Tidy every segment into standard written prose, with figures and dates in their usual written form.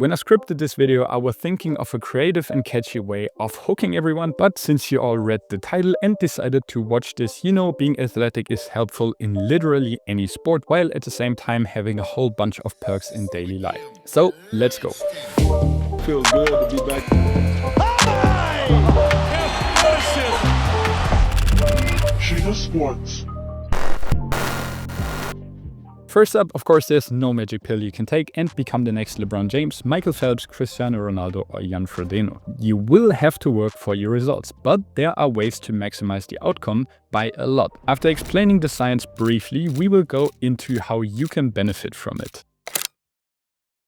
When I scripted this video, I was thinking of a creative and catchy way of hooking everyone, but since you all read the title and decided to watch this, you know being athletic is helpful in literally any sport, while at the same time having a whole bunch of perks in daily life. So let's go. Feels good to be back. Cheetah Sports. First up, of course, there's no magic pill you can take and become the next LeBron James, Michael Phelps, Cristiano Ronaldo or Jan Frodeno. You will have to work for your results, but there are ways to maximize the outcome by a lot. After explaining the science briefly, we will go into how you can benefit from it.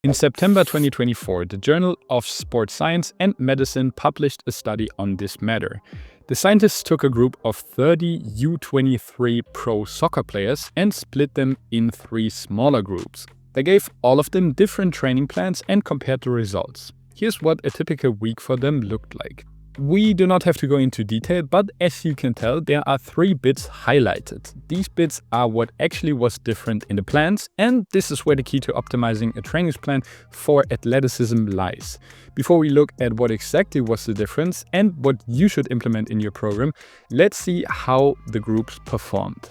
In September 2024, the Journal of Sports Science and Medicine published a study on this matter. The scientists took a group of 30 U23 pro soccer players and split them in 3 smaller groups. They gave all of them different training plans and compared the results. Here's what a typical week for them looked like. We do not have to go into detail, but as you can tell, there are 3 bits highlighted. These bits are what actually was different in the plans, and this is where the key to optimizing a training plan for athleticism lies. Before we look at what exactly was the difference and what you should implement in your program, let's see how the groups performed.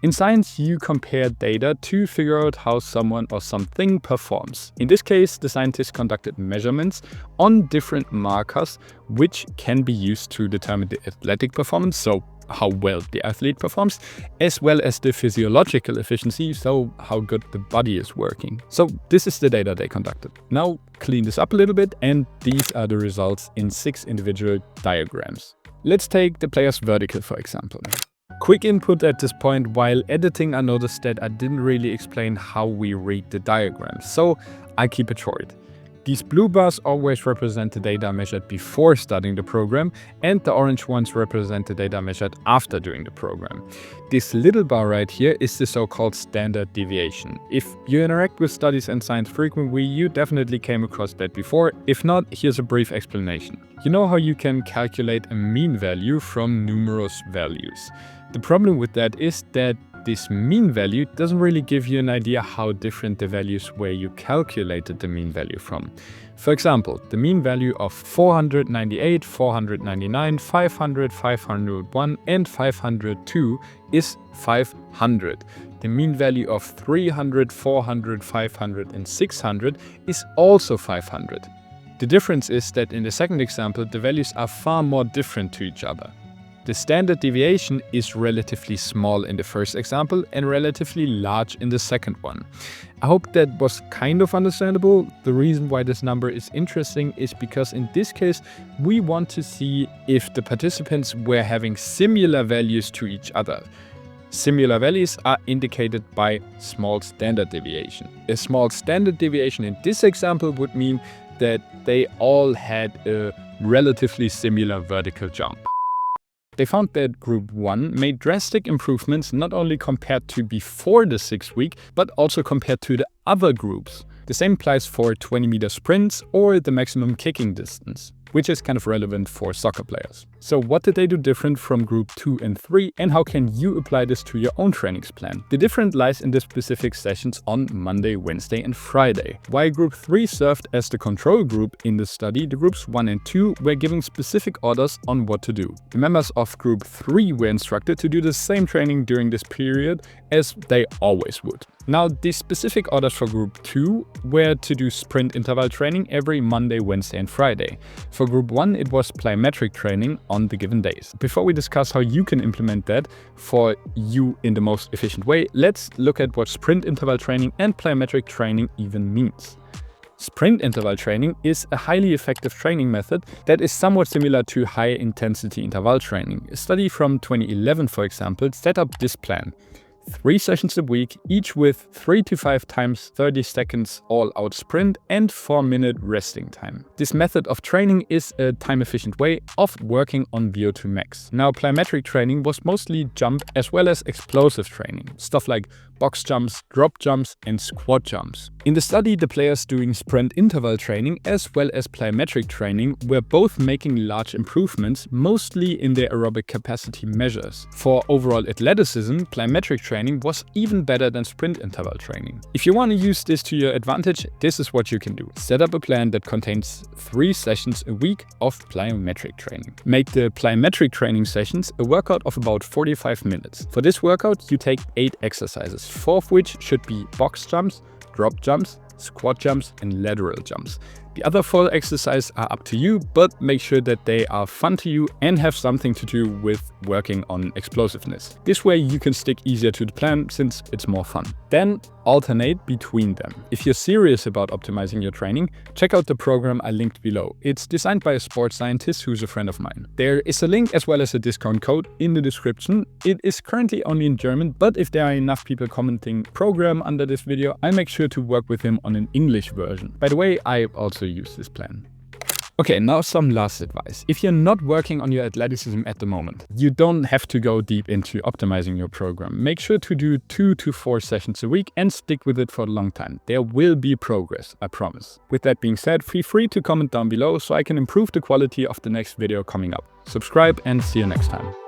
In science, you compare data to figure out how someone or something performs. In this case, the scientists conducted measurements on different markers which can be used to determine the athletic performance, so how well the athlete performs, as well as the physiological efficiency, so how good the body is working. So this is the data they conducted. Now clean this up a little bit, and these are the results in 6 individual diagrams. Let's take the player's vertical, for example. Quick input at this point: while editing, I noticed that I didn't really explain how we read the diagrams, so I keep it short. These blue bars always represent the data measured before starting the program, and the orange ones represent the data measured after doing the program. This little bar right here is the so-called standard deviation. If you interact with studies and science frequently, you definitely came across that before. If not, here's a brief explanation. You know how you can calculate a mean value from numerous values. The problem with that is that this mean value doesn't really give you an idea how different the values where you calculated the mean value from. For example, the mean value of 498, 499, 500, 501 and 502 is 500. The mean value of 300, 400, 500 and 600 is also 500. The difference is that in the second example, the values are far more different to each other. The standard deviation is relatively small in the first example and relatively large in the second one. I hope that was kind of understandable. The reason why this number is interesting is because in this case, we want to see if the participants were having similar values to each other. Similar values are indicated by small standard deviation. A small standard deviation in this example would mean that they all had a relatively similar vertical jump. They found that Group 1 made drastic improvements not only compared to before the 6th week, but also compared to the other groups. The same applies for 20-meter sprints or the maximum kicking distance, which is kind of relevant for soccer players. So what did they do different from Group 2 and 3, and how can you apply this to your own Trainingsplan? The difference lies in the specific sessions on Monday, Wednesday and Friday. While Group 3 served as the control group in the study, the Groups 1 and 2 were given specific orders on what to do. The members of Group 3 were instructed to do the same training during this period as they always would. Now, the specific orders for Group 2 were to do sprint interval training every Monday, Wednesday and Friday. For Group 1, it was plyometric training on the given days. Before we discuss how you can implement that for you in the most efficient way, let's look at what sprint interval training and plyometric training even means. Sprint interval training is a highly effective training method that is somewhat similar to high-intensity interval training. A study from 2011, for example, set up this plan. 3 sessions a week, each with 3 to 5 times 30 seconds all-out sprint and 4-minute resting time. This method of training is a time-efficient way of working on VO2 max. Now, plyometric training was mostly jump as well as explosive training, stuff like box jumps, drop jumps, and squat jumps. In the study, the players doing sprint interval training as well as plyometric training were both making large improvements, mostly in their aerobic capacity measures. For overall athleticism, plyometric training was even better than sprint interval training. If you want to use this to your advantage, this is what you can do. Set up a plan that contains 3 sessions a week of plyometric training. Make the plyometric training sessions a workout of about 45 minutes. For this workout, you take 8 exercises, 4 of which should be box jumps, drop jumps, squat jumps, and lateral jumps. The other 4 exercises are up to you, but make sure that they are fun to you and have something to do with working on explosiveness. This way you can stick easier to the plan since it's more fun. Then alternate between them. If you're serious about optimizing your training, check out the program I linked below. It's designed by a sports scientist who's a friend of mine. There is a link as well as a discount code in the description. It is currently only in German, but if there are enough people commenting program under this video, I'll make sure to work with him on an English version. By the way, I also use this plan. Okay, now some last advice. If you're not working on your athleticism at the moment, you don't have to go deep into optimizing your program. Make sure to do 2 to 4 sessions a week and stick with it for a long time. There will be progress, I promise. With that being said, feel free to comment down below so I can improve the quality of the next video coming up. Subscribe and see you next time.